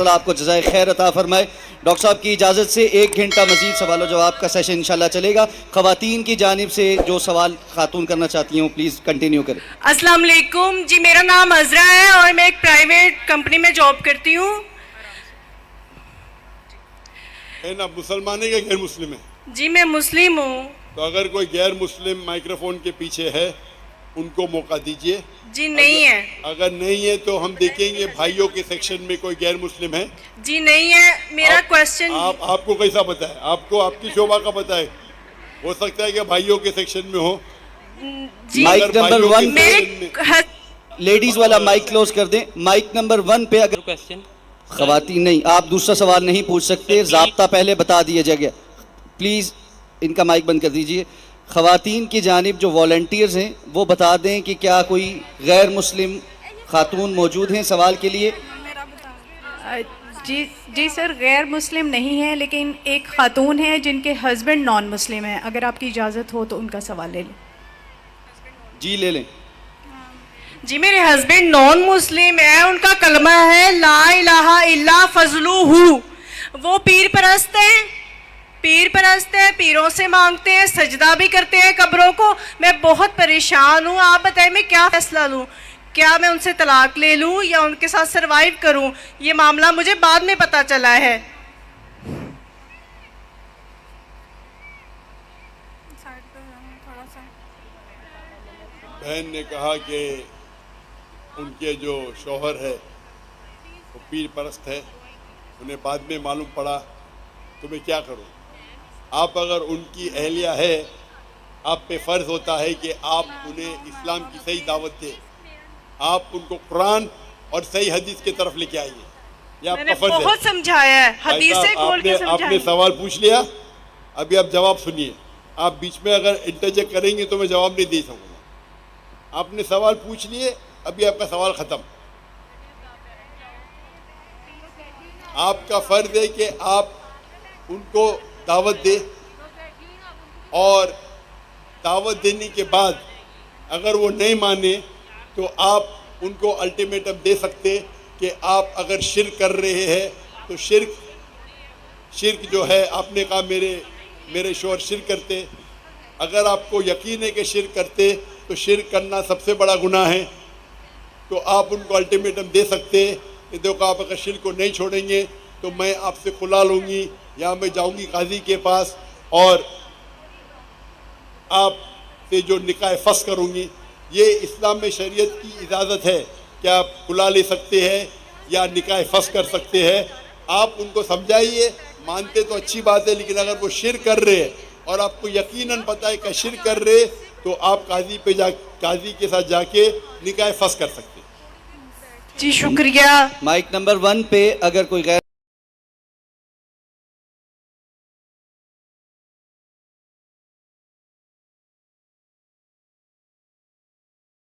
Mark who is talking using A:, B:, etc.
A: اللہ آپ کو جزائے خیر عطا فرمائے. ڈاکٹر صاحب کی اجازت سے 1 گھنٹہ مزید سوال و جواب کا سیشن انشاءاللہ چلے گا. خواتین کی جانب سے جو سوال خاتون کرنا چاہتی ہوں پلیز کنٹینیو کریں.
B: السلام علیکم جی، میرا نام عذرا ہے اور میں ایک پرائیویٹ کمپنی میں جاب کرتی ہوں.
C: نا مسلمان ہے یا غیر مسلم ہے؟
B: جی میں مسلم ہوں.
C: تو اگر کوئی غیر مسلم مائکروفون کے پیچھے ہے ان کو موقع دیجئے.
B: جی نہیں ہے.
C: اگر نہیں ہے تو ہم دیکھیں گے بھائیوں کے سیکشن میں کوئی غیر مسلم ہے.
B: جی نہیں ہے. میرا کوشچن
C: آپ کو کیسا پتہ ہے؟ آپ کو آپ کی شعبہ کا پتہ ہے. ہو سکتا ہے کہ بھائیوں کے سیکشن میں ہو.
B: جی
A: مائک نمبر 1 لیڈیز والا مائک کلوز کر دیں. مائک نمبر 1 پہ اگر خواتین نہیں، آپ دوسرا سوال نہیں پوچھ سکتے، ضابطہ پہلے بتا دیا جائے گا. پلیز ان کا مائک بند کر دیجئے. خواتین کی جانب جو والنٹیئرز ہیں وہ بتا دیں کہ کیا کوئی غیر مسلم خاتون موجود ہیں سوال کے لیے.
D: جی سر، غیر مسلم نہیں ہے لیکن ایک خاتون ہے جن کے ہسبینڈ نان مسلم ہیں. اگر آپ کی اجازت ہو تو ان کا سوال لے لیں.
A: جی لے لیں.
B: جی میرے ہسبینڈ نان مسلم ہے، ان کا کلمہ ہے لا الہ الا فضلوہ. وہ پیر پرست ہیں، پیروں سے مانگتے ہیں، سجدہ بھی کرتے ہیں قبروں کو. میں بہت پریشان ہوں. آپ بتائیں میں کیا فیصلہ لوں؟ کیا میں ان سے طلاق لے لوں یا ان کے ساتھ سروائیو کروں؟ یہ معاملہ مجھے بعد میں پتہ چلا ہے.
C: بہن نے کہا کہ ان کے جو شوہر ہے وہ پیر پرست ہے، انہیں بعد میں معلوم پڑا. تو میں کیا کروں؟ آپ اگر ان کی اہلیہ ہے، آپ پہ فرض ہوتا ہے کہ آپ انہیں اسلام کی صحیح دعوت دیں. آپ ان کو قرآن اور صحیح حدیث کی طرف لے کے آئیے. یہ آپ
B: میں
C: کا
B: نے
C: فرض ہے.
B: بہت سمجھایا ہے، حدیثیں کھول کے
C: آپ نے
B: سمجھائی.
C: سوال پوچھ لیا، ابھی آپ جواب سنیے. آپ بیچ میں اگر انٹرجیکٹ کریں گے تو میں جواب نہیں دے سکوں گا. آپ نے سوال پوچھ لیے، ابھی آپ کا سوال ختم. آپ کا فرض ہے کہ آپ ان کو دعوت دیں، اور دعوت دینے کے بعد اگر وہ نہیں مانے تو آپ ان کو الٹیمیٹم دے سکتے کہ آپ اگر شرک کر رہے ہیں تو شرک جو ہے، آپ نے کہا میرے شوہر شرک کرتے. اگر آپ کو یقین ہے کہ شرک کرتے تو شرک کرنا سب سے بڑا گناہ ہے. تو آپ ان کو الٹیمیٹم دے سکتے کہ دیکھو آپ اگر شرک کو نہیں چھوڑیں گے تو میں آپ سے کھلا لوں گی، یا میں جاؤں گی قاضی کے پاس اور آپ سے جو نکاح فسخ کروں گی. یہ اسلام میں شریعت کی اجازت ہے کہ آپ کھلا لے سکتے ہیں یا نکاح فسخ کر سکتے ہیں. آپ ان کو سمجھائیے. مانتے تو اچھی بات ہے، لیکن اگر وہ شرک کر رہے ہیں اور آپ کو یقیناً پتہ ہے کہ شرک کر رہے تو آپ قاضی کے ساتھ جا کے نکاح فسخ کر سکتے.
B: جی شکریہ.
A: مائک نمبر 1 پہ اگر کوئی غیر